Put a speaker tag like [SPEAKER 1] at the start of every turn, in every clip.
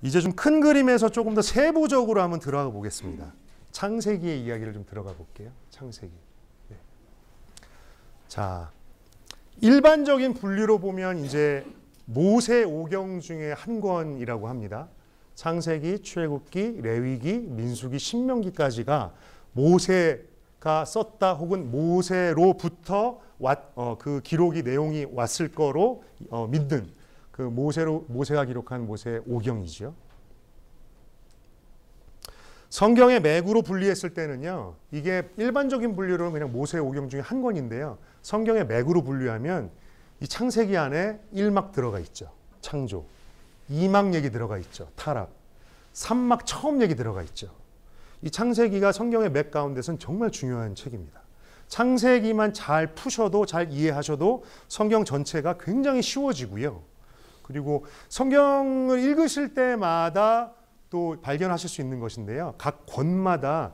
[SPEAKER 1] 이제 좀 큰 그림에서 조금 더 세부적으로 한번 들어가 보겠습니다. 창세기의 이야기를 좀 들어가 볼게요. 창세기. 네. 자, 일반적인 분류로 보면 이제 모세 오경 중에 한 권이라고 합니다. 창세기, 출애굽기, 레위기, 민수기, 신명기까지가 모세가 썼다 혹은 모세로부터 그 기록이 내용이 왔을 거로 믿는 그 모세가 기록한 모세 오경이죠. 성경의 맥으로 분리했을 때는요, 이게 일반적인 분류로는 그냥 모세 오경 중에 한 권인데요. 성경의 맥으로 분류하면 이 창세기 안에 1막 들어가 있죠. 창조. 2막 얘기 들어가 있죠. 타락. 3막 처음 얘기 들어가 있죠. 이 창세기가 성경의 맥 가운데서는 정말 중요한 책입니다. 창세기만 잘 푸셔도, 잘 이해하셔도 성경 전체가 굉장히 쉬워지고요. 그리고 성경을 읽으실 때마다 또 발견하실 수 있는 것인데요. 각 권마다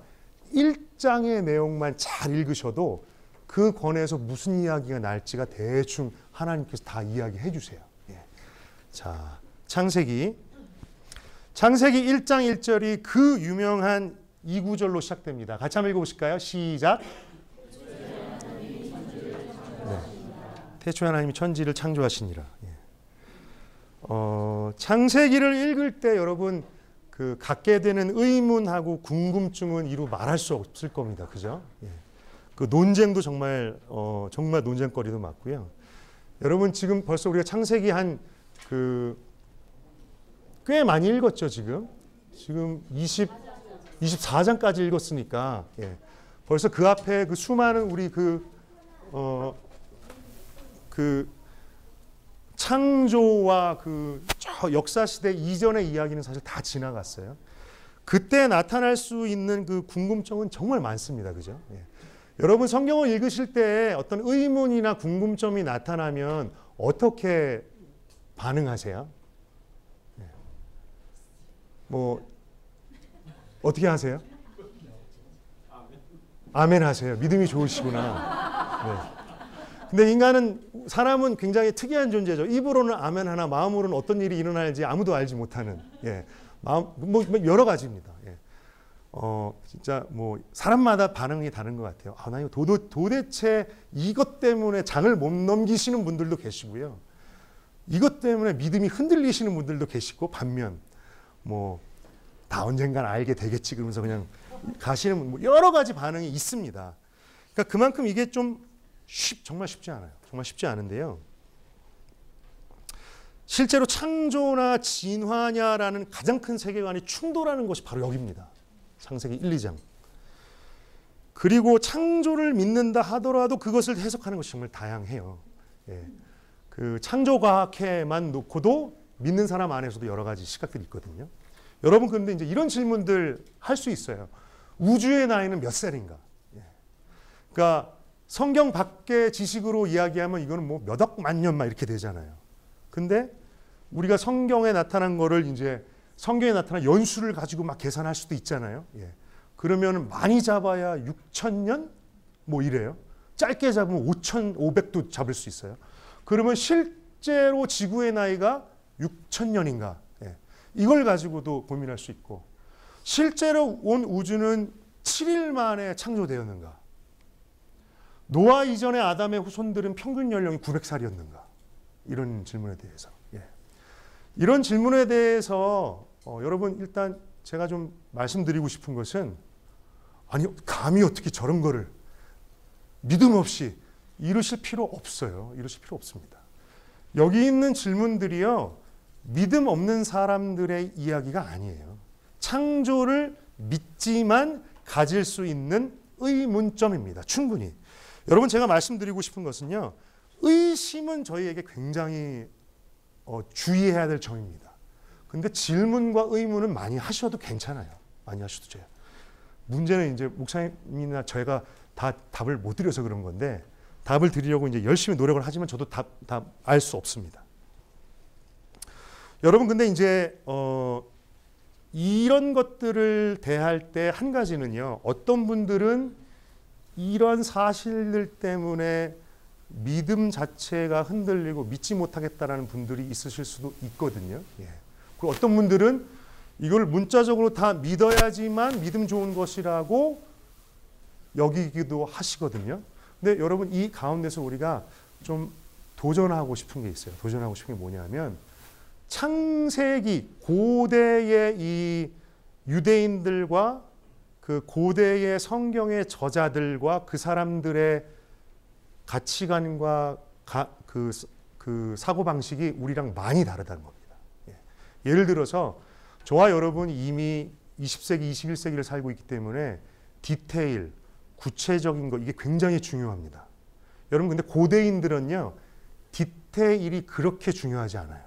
[SPEAKER 1] 1장의 내용만 잘 읽으셔도 그 권에서 무슨 이야기가 날지가 대충 하나님께서 다 이야기해 주세요. 예. 자, 창세기 1장 1절이 그 유명한 이 구절로 시작됩니다. 같이 한번 읽어보실까요? 시작. 네. 태초에 하나님이 천지를 창조하시니라. 예. 창세기를 읽을 때 여러분 그 갖게 되는 의문하고 궁금증은 이루 말할 수 없을 겁니다. 그죠? 예. 그 논쟁도 정말 논쟁거리도 많고요. 여러분 지금 벌써 우리가 창세기 한 꽤 많이 읽었죠, 지금 24장까지 읽었으니까, 예. 벌써 그 앞에 그 수많은 우리 창조와 저 역사시대 이전의 이야기는 사실 다 지나갔어요. 그때 나타날 수 있는 그 궁금증은 정말 많습니다. 그죠? 예. 여러분 성경을 읽으실 때 어떤 의문이나 궁금점이 나타나면 어떻게 반응하세요? 예. 뭐 어떻게 하세요? 아멘 하세요. 믿음이 좋으시구나. 네. 근데 사람은 굉장히 특이한 존재죠. 입으로는 아멘 하나, 마음으로는 어떤 일이 일어날지 아무도 알지 못하는, 예, 뭐 여러 가지입니다. 예. 진짜 뭐 사람마다 반응이 다른 것 같아요. 나 이거 도대체 이것 때문에 장을 못 넘기시는 분들도 계시고요. 이것 때문에 믿음이 흔들리시는 분들도 계시고, 반면 다 언젠간 알게 되겠지 그러면서 그냥 가시는 여러 가지 반응이 있습니다. 그러니까 그만큼 이게 좀 정말 쉽지 않아요. 정말 쉽지 않은데요. 실제로 창조나 진화냐라는 가장 큰 세계관이 충돌하는 것이 바로 여기입니다. 창세기 1, 2장. 그리고 창조를 믿는다 하더라도 그것을 해석하는 것이 정말 다양해요. 예. 그 창조과학회만 놓고도 믿는 사람 안에서도 여러 가지 시각들이 있거든요. 여러분 그런데 이제 이런 질문들 할 수 있어요. 우주의 나이는 몇 살인가? 예. 그러니까 성경 밖의 지식으로 이야기하면 이거는 뭐 몇억 만년 막 이렇게 되잖아요. 근데 우리가 성경에 나타난 거를 이제 성경에 나타난 연수를 가지고 막 계산할 수도 있잖아요. 예. 그러면 많이 잡아야 6,000년? 뭐 이래요. 짧게 잡으면 5,500도 잡을 수 있어요. 그러면 실제로 지구의 나이가 6,000년인가? 예. 이걸 가지고도 고민할 수 있고, 실제로 온 우주는 7일 만에 창조되었는가? 노아 이전의 아담의 후손들은 평균 연령이 900살이었는가? 이런 질문에 대해서. 예. 이런 질문에 대해서 여러분 일단 제가 좀 말씀드리고 싶은 것은, 아니 감히 어떻게 저런 거를 믿음 없이 이러실 필요 없어요. 이러실 필요 없습니다. 여기 있는 질문들이요, 믿음 없는 사람들의 이야기가 아니에요. 창조를 믿지만 가질 수 있는 의문점입니다. 충분히. 여러분 제가 말씀드리고 싶은 것은요, 의심은 저희에게 굉장히 주의해야 될 점입니다. 근데 질문과 의문은 많이 하셔도 괜찮아요. 많이 하셔도 돼요. 문제는 이제 목사님이나 저희가 다 답을 못 드려서 그런 건데, 답을 드리려고 이제 열심히 노력을 하지만 저도 답 알 수 없습니다. 여러분 근데 이제 이런 것들을 대할 때 한 가지는요, 어떤 분들은 이런 사실들 때문에 믿음 자체가 흔들리고 믿지 못하겠다라는 분들이 있으실 수도 있거든요. 예. 그리고 어떤 분들은 이걸 문자적으로 다 믿어야지만 믿음 좋은 것이라고 여기기도 하시거든요. 근데 여러분 이 가운데서 우리가 좀 도전하고 싶은 게 있어요. 도전하고 싶은 게 뭐냐면 창세기 고대의 이 유대인들과 그 고대의 성경의 저자들과 그 사람들의 가치관과 그 사고방식이 우리랑 많이 다르다는 겁니다. 예를 들어서 저와 여러분이 이미 20세기, 21세기를 살고 있기 때문에 디테일, 구체적인 거 이게 굉장히 중요합니다. 여러분 근데 고대인들은요 디테일이 그렇게 중요하지 않아요.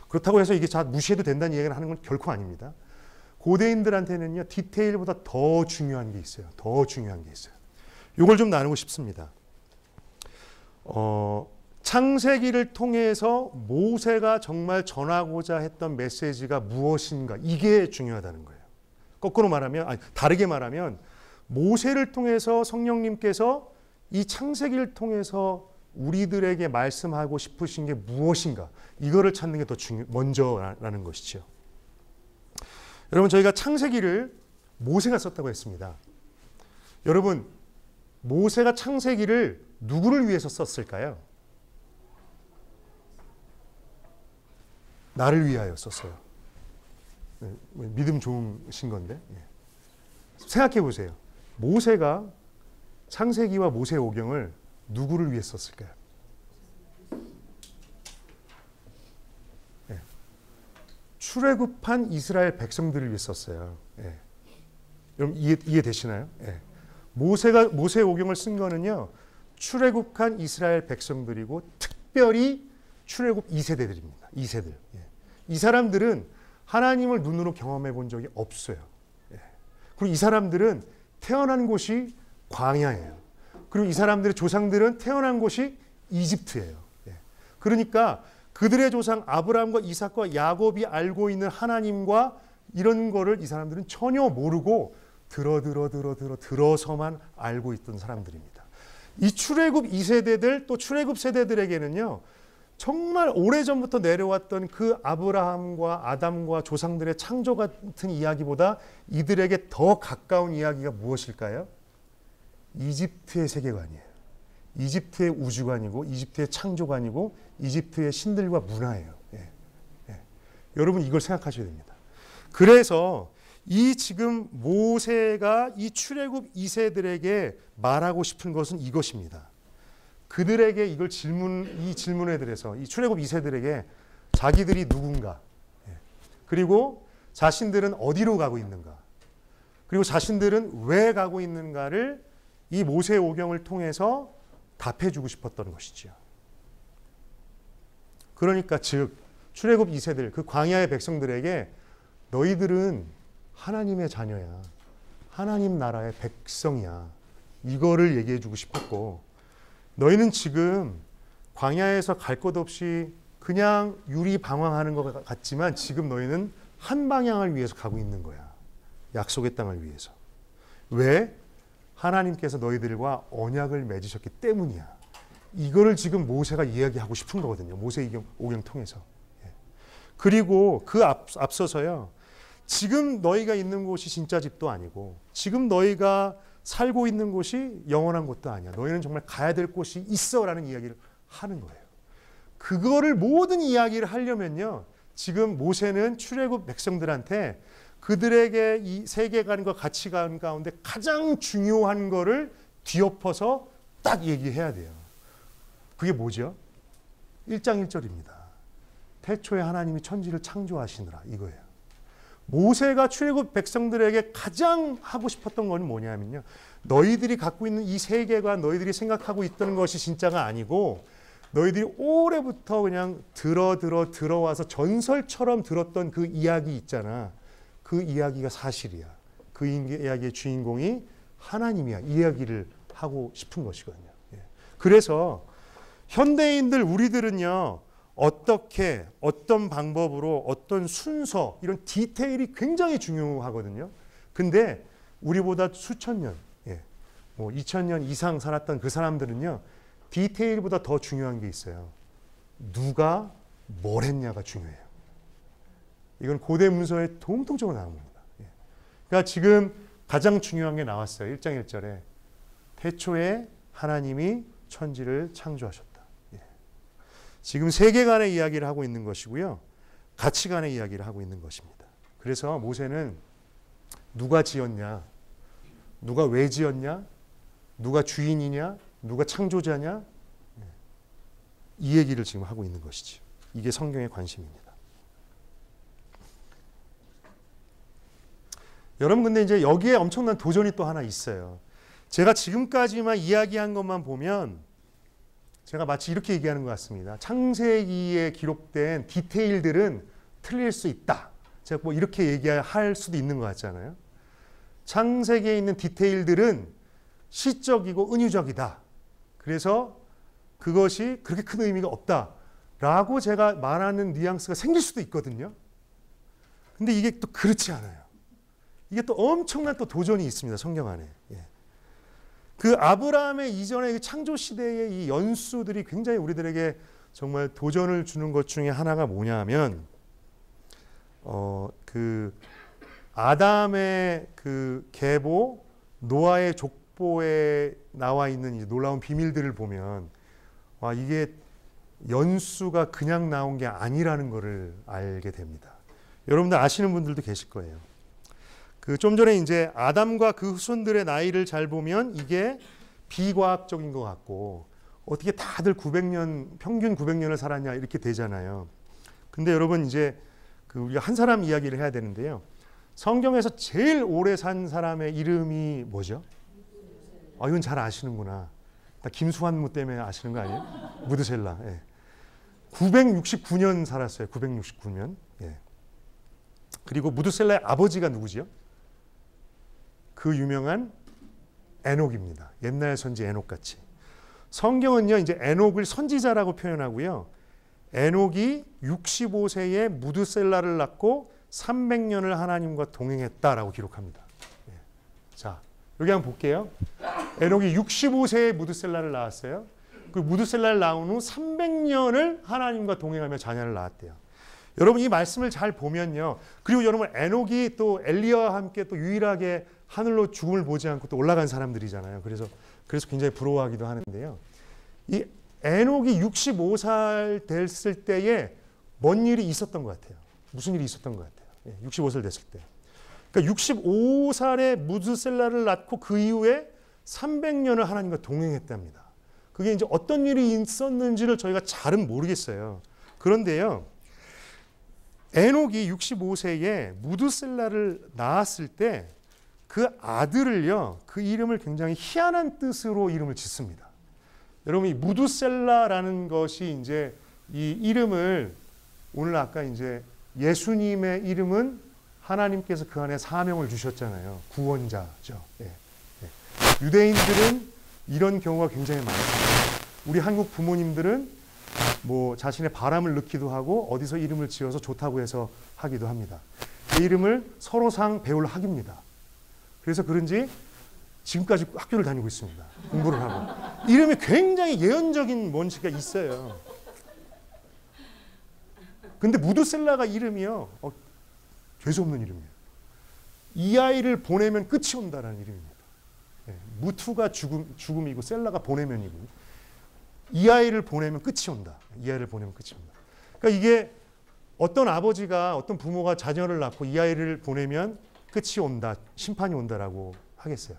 [SPEAKER 1] 그렇다고 해서 이게 다 무시해도 된다는 이야기를 하는 건 결코 아닙니다. 고대인들한테는요 디테일보다 더 중요한 게 있어요. 더 중요한 게 있어요. 이걸 좀 나누고 싶습니다. 창세기를 통해서 모세가 정말 전하고자 했던 메시지가 무엇인가 이게 중요하다는 거예요. 거꾸로 말하면 다르게 말하면 모세를 통해서 성령님께서 이 창세기를 통해서 우리들에게 말씀하고 싶으신 게 무엇인가 이거를 찾는 게 더 먼저라는 것이죠. 여러분 저희가 창세기를 모세가 썼다고 했습니다. 여러분 모세가 창세기를 누구를 위해서 썼을까요? 나를 위하여 썼어요. 믿음 좋으신 건데. 생각해 보세요. 모세가 창세기와 모세오경을 누구를 위해 썼을까요? 출애굽한 이스라엘 백성들을 위해 썼어요. 여러분 이해되시나요? 모세가 모세오경을 쓴 거는요. 출애굽한 이스라엘 백성들이고 특별히 출애굽 2세대들입니다. 2세들. 이 사람들은 하나님을 눈으로 경험해 본 적이 없어요. 그리고 이 사람들은 태어난 곳이 광야예요. 그리고 이 사람들의 조상들은 태어난 곳이 이집트예요. 그러니까 그들의 조상 아브라함과 이삭과 야곱이 알고 있는 하나님과 이런 거를 이 사람들은 전혀 모르고 들어서만 알고 있던 사람들입니다. 이 출애굽 2세대들 또 출애굽 세대들에게는요. 정말 오래전부터 내려왔던 그 아브라함과 아담과 조상들의 창조 같은 이야기보다 이들에게 더 가까운 이야기가 무엇일까요? 이집트의 세계관이에요. 이집트의 우주관이고 이집트의 창조관이고 이집트의 신들과 문화예요. 여러분 이걸 생각하셔야 됩니다. 그래서 이 지금 모세가 이 출애굽 2세들에게 말하고 싶은 것은 이것입니다. 그들에게 이 질문에 대해서 이 출애굽 2세들에게 자기들이 누군가, 그리고 자신들은 어디로 가고 있는가, 그리고 자신들은 왜 가고 있는가를 이 모세오경을 통해서 답해주고 싶었던 것이지요. 그러니까 즉 출애굽 2세들 그 광야의 백성들에게 너희들은 하나님의 자녀야, 하나님 나라의 백성이야, 이거를 얘기해주고 싶었고, 너희는 지금 광야에서 갈 것 없이 그냥 유리방황하는 것 같지만 지금 너희는 한 방향을 위해서 가고 있는 거야. 약속의 땅을 위해서. 왜? 하나님께서 너희들과 언약을 맺으셨기 때문이야. 이거를 지금 모세가 이야기하고 싶은 거거든요. 모세오경 통해서. 그리고 그 앞서서요. 지금 너희가 있는 곳이 진짜 집도 아니고 지금 너희가 살고 있는 곳이 영원한 곳도 아니야. 너희는 정말 가야 될 곳이 있어라는 이야기를 하는 거예요. 그거를 모든 이야기를 하려면요. 지금 모세는 출애굽 백성들한테 그들에게 이 세계관과 가치관 가운데 가장 중요한 거를 뒤엎어서 딱 얘기해야 돼요. 그게 뭐죠? 1장 1절입니다. 태초에 하나님이 천지를 창조하시느라 이거예요. 모세가 출애굽 백성들에게 가장 하고 싶었던 건 뭐냐면요. 너희들이 갖고 있는 이 세계관, 너희들이 생각하고 있던 것이 진짜가 아니고 너희들이 오래부터 그냥 들어와서 전설처럼 들었던 그 이야기 있잖아. 그 이야기가 사실이야. 그 이야기의 주인공이 하나님이야. 이 이야기를 하고 싶은 것이거든요. 그래서 현대인들 우리들은요. 어떻게 어떤 방법으로 어떤 순서 이런 디테일이 굉장히 중요하거든요. 근데 우리보다 수천 년, 뭐 2000년 이상 살았던 그 사람들은요. 디테일보다 더 중요한 게 있어요. 누가 뭘 했냐가 중요해요. 이건 고대 문서에 통통적으로 나온 겁니다. 그러니까 지금 가장 중요한 게 나왔어요. 1장 1절에 태초에 하나님이 천지를 창조하셨다. 지금 세계관의 이야기를 하고 있는 것이고요. 가치관의 이야기를 하고 있는 것입니다. 그래서 모세는 누가 지었냐, 누가 왜 지었냐, 누가 주인이냐, 누가 창조자냐, 이 얘기를 지금 하고 있는 것이죠. 이게 성경의 관심입니다. 여러분, 근데 이제 여기에 엄청난 도전이 또 하나 있어요. 제가 지금까지만 이야기한 것만 보면 제가 마치 이렇게 얘기하는 것 같습니다. 창세기에 기록된 디테일들은 틀릴 수 있다. 제가 뭐 이렇게 얘기할 수도 있는 것 같잖아요. 창세기에 있는 디테일들은 시적이고 은유적이다. 그래서 그것이 그렇게 큰 의미가 없다라고 제가 말하는 뉘앙스가 생길 수도 있거든요. 근데 이게 또 그렇지 않아요. 이게 또 엄청난 또 도전이 있습니다. 성경 안에. 그 아브라함의 이전의 창조 시대의 이 연수들이 굉장히 우리들에게 정말 도전을 주는 것 중에 하나가 뭐냐면 그 아담의 그 계보, 노아의 족보에 나와 있는 이 놀라운 비밀들을 보면 와, 이게 연수가 그냥 나온 게 아니라는 것을 알게 됩니다. 여러분들 아시는 분들도 계실 거예요. 그 좀 전에 이제 아담과 그 후손들의 나이를 잘 보면 이게 비과학적인 것 같고 어떻게 다들 900년, 평균 900년을 살았냐 이렇게 되잖아요. 근데 여러분 이제 그 우리가 한 사람 이야기를 해야 되는데요. 성경에서 제일 오래 산 사람의 이름이 뭐죠? 이건 잘 아시는구나. 나 김수환무 때문에 아시는 거 아니에요? 무드셀라. 969년 살았어요. 969년. 그리고 무드셀라의 아버지가 누구지요? 그 유명한 에녹입니다. 옛날 선지 에녹같이. 성경은요, 이제 에녹을 선지자라고 표현하고요. 에녹이 65세에 무드셀라를 낳고 300년을 하나님과 동행했다라고 기록합니다. 자, 여기 한번 볼게요. 에녹이 65세에 무드셀라를 낳았어요. 그 무드셀라를 낳은 후 300년을 하나님과 동행하며 자녀를 낳았대요. 여러분 이 말씀을 잘 보면요. 그리고 여러분 에녹이 또 엘리야와 함께 또 유일하게 하늘로 죽음을 보지 않고 또 올라간 사람들이잖아요. 그래서 굉장히 부러워하기도 하는데요. 이 에녹이 65살 됐을 때에 뭔 일이 있었던 것 같아요. 무슨 일이 있었던 것 같아요. 65살 됐을 때. 그러니까 65살에 무드셀라를 낳고 그 이후에 300년을 하나님과 동행했답니다. 그게 이제 어떤 일이 있었는지를 저희가 잘은 모르겠어요. 그런데요. 에녹이 65세에 무드셀라를 낳았을 때 그 아들을요, 그 이름을 굉장히 희한한 뜻으로 이름을 짓습니다. 여러분, 이 무드셀라라는 것이 이제 이 이름을 오늘 아까 이제 예수님의 이름은 하나님께서 그 안에 사명을 주셨잖아요. 구원자죠. 유대인들은 이런 경우가 굉장히 많아요. 우리 한국 부모님들은 뭐 자신의 바람을 넣기도 하고 어디서 이름을 지어서 좋다고 해서 하기도 합니다. 그 이름을 서로상 배울 학입니다. 그래서 그런지 지금까지 학교를 다니고 있습니다. 공부를 하고. 이름이 굉장히 예언적인 뭔지가 있어요. 근데 무드셀라가 이름이요. 죄수없는 이름이에요. 이 아이를 보내면 끝이 온다라는 이름입니다. 무투가 죽음이고 셀라가 보내면이고 이 아이를 보내면 끝이 온다. 이 아이를 보내면 끝이 온다. 그러니까 이게 어떤 아버지가 어떤 부모가 자녀를 낳고 이 아이를 보내면 끝이 온다. 심판이 온다라고 하겠어요.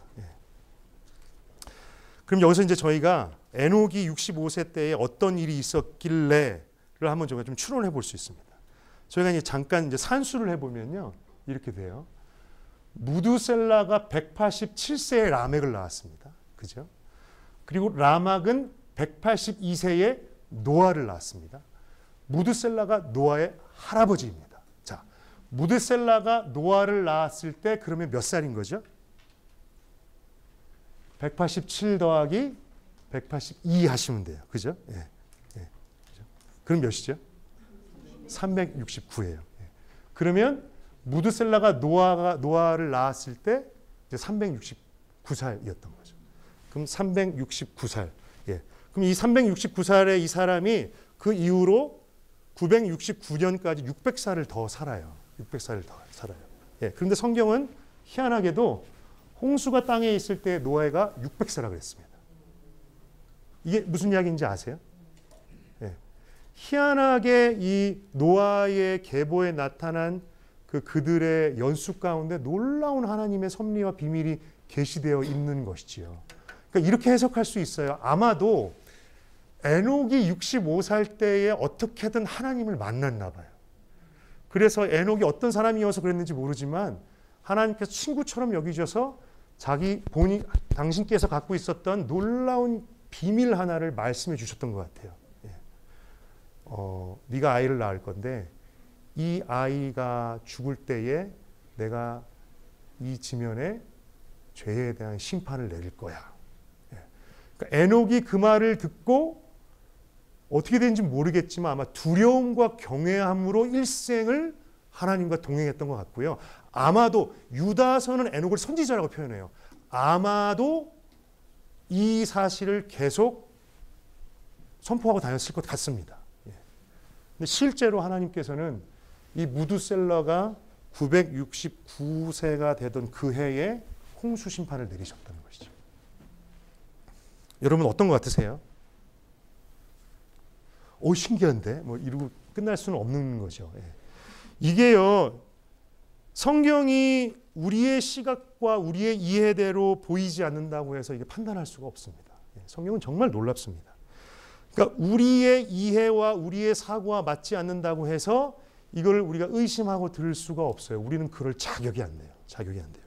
[SPEAKER 1] 그럼 여기서 이제 저희가 에녹이 65세 때에 어떤 일이 있었길래를 한번 저희가 좀 추론해 볼 수 있습니다. 저희가 이제 잠깐 이제 산수를 해보면요. 이렇게 돼요. 무드셀라가 187세에 라멕을 낳았습니다. 그죠? 그리고 라멕은 182세에 노아를 낳았습니다. 무드셀라가 노아의 할아버지입니다. 자, 무드셀라가 노아를 낳았을 때 그러면 몇 살인 거죠? 187 더하기 182 하시면 돼요. 그죠? 그죠? 그럼 몇이죠? 369예요. 그러면 무드셀라가 노아를 낳았을 때 이제 369살이었던 거죠. 그럼 369살. 그럼 이 369살의 이 사람이 그 이후로 969년까지 600살을 더 살아요. 600살을 더 살아요. 예, 그런데 성경은 희한하게도 홍수가 땅에 있을 때 노아가 600세라 그랬습니다. 이게 무슨 이야기인지 아세요? 예. 희한하게 이 노아의 계보에 나타난 그들의 연수 가운데 놀라운 하나님의 섭리와 비밀이 계시되어 있는 것이지요. 그러니까 이렇게 해석할 수 있어요. 아마도 에녹이 65살 때에 어떻게든 하나님을 만났나 봐요. 그래서 에녹이 어떤 사람이어서 그랬는지 모르지만 하나님께서 친구처럼 여기셔서 당신께서 갖고 있었던 놀라운 비밀 하나를 말씀해 주셨던 것 같아요. 예. 네가 아이를 낳을 건데 이 아이가 죽을 때에 내가 이 지면에 죄에 대한 심판을 내릴 거야. 예. 그러니까 에녹이 그 말을 듣고 어떻게 된지 모르겠지만 아마 두려움과 경외함으로 일생을 하나님과 동행했던 것 같고요. 아마도 유다서는 에녹을 선지자라고 표현해요. 아마도 이 사실을 계속 선포하고 다녔을 것 같습니다. 근데 실제로 하나님께서는 이 무두셀러가 969세가 되던 그 해에 홍수 심판을 내리셨다는 것이죠. 여러분 어떤 것 같으세요? 오, 신기한데? 뭐 이러고 끝날 수는 없는 거죠. 예. 이게요, 성경이 우리의 시각과 우리의 이해대로 보이지 않는다고 해서 이게 판단할 수가 없습니다. 예. 성경은 정말 놀랍습니다. 그러니까 우리의 이해와 우리의 사고와 맞지 않는다고 해서 이걸 우리가 의심하고 들을 수가 없어요. 우리는 그럴 자격이 안 돼요. 자격이 안 돼요.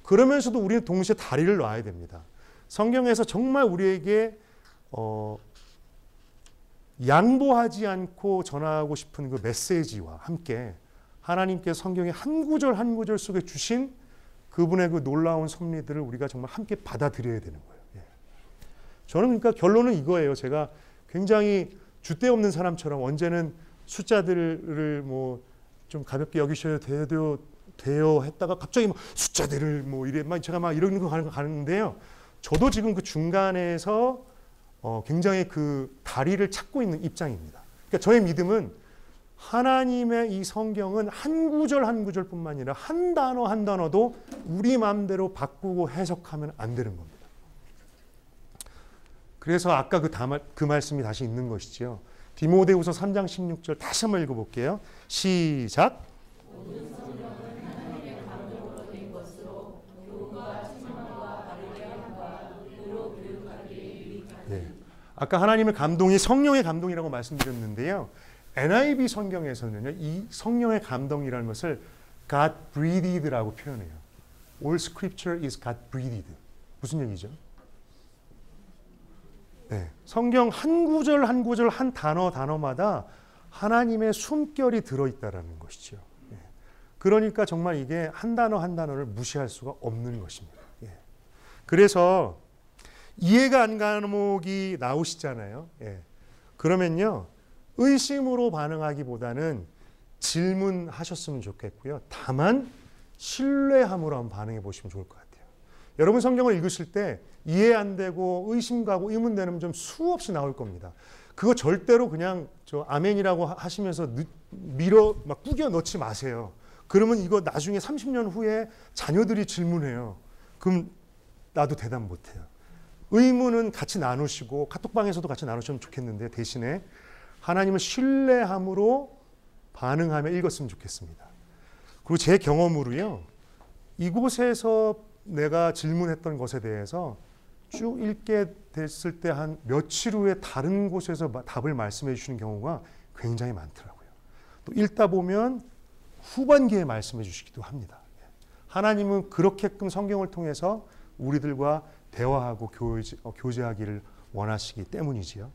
[SPEAKER 1] 그러면서도 우리는 동시에 다리를 놔야 됩니다. 성경에서 정말 우리에게 양보하지 않고 전하고 싶은 그 메시지와 함께 하나님께서 성경의 한 구절 한 구절 속에 주신 그분의 그 놀라운 섭리들을 우리가 정말 함께 받아들여야 되는 거예요. 예. 저는 그러니까 결론은 이거예요. 제가 굉장히 줏대 없는 사람처럼 언제는 숫자들을 뭐 좀 가볍게 여기셔야 돼요 했다가 갑자기 뭐 숫자들을 뭐 이래 제가 막 이런 거 가는데요. 저도 지금 그 중간에서 굉장히 그 다리를 찾고 있는 입장입니다. 그러니까 저의 믿음은 하나님의 이 성경은 한 구절 한 구절뿐만 아니라 한 단어 한 단어도 우리 마음대로 바꾸고 해석하면 안 되는 겁니다. 그래서 아까 그 말씀이 다시 있는 것이지요. 디모데후서 3장 16절 다시 한번 읽어볼게요. 시작. 예. 아까 하나님의 감동이 성령의 감동이라고 말씀드렸는데요. NIV 성경에서는요, 이 성령의 감동이라는 것을 God breathed라고 표현해요. All Scripture is God breathed. 무슨 얘기죠? 네, 성경 한 구절 한 구절 한 단어 단어마다 하나님의 숨결이 들어있다라는 것이죠. 예. 그러니까 정말 이게 한 단어 한 단어를 무시할 수가 없는 것입니다. 예. 그래서 이해가 안 가는 목이 나오시잖아요. 예. 그러면요, 의심으로 반응하기보다는 질문하셨으면 좋겠고요. 다만 신뢰함으로 한번 반응해 보시면 좋을 것 같아요. 여러분 성경을 읽으실 때 이해 안 되고 의심 가고 의문되는 점 수없이 나올 겁니다. 그거 절대로 그냥 아멘이라고 하시면서 막 꾸겨 넣지 마세요. 그러면 이거 나중에 30년 후에 자녀들이 질문해요. 그럼 나도 대답 못해요. 의문은 같이 나누시고 카톡방에서도 같이 나누시면 좋겠는데 대신에 하나님을 신뢰함으로 반응하며 읽었으면 좋겠습니다. 그리고 제 경험으로요, 이곳에서 내가 질문했던 것에 대해서 쭉 읽게 됐을 때 한 며칠 후에 다른 곳에서 답을 말씀해 주시는 경우가 굉장히 많더라고요. 또 읽다 보면 후반기에 말씀해 주시기도 합니다. 하나님은 그렇게끔 성경을 통해서 우리들과 대화하고 교제하기를 원하시기 때문이지요.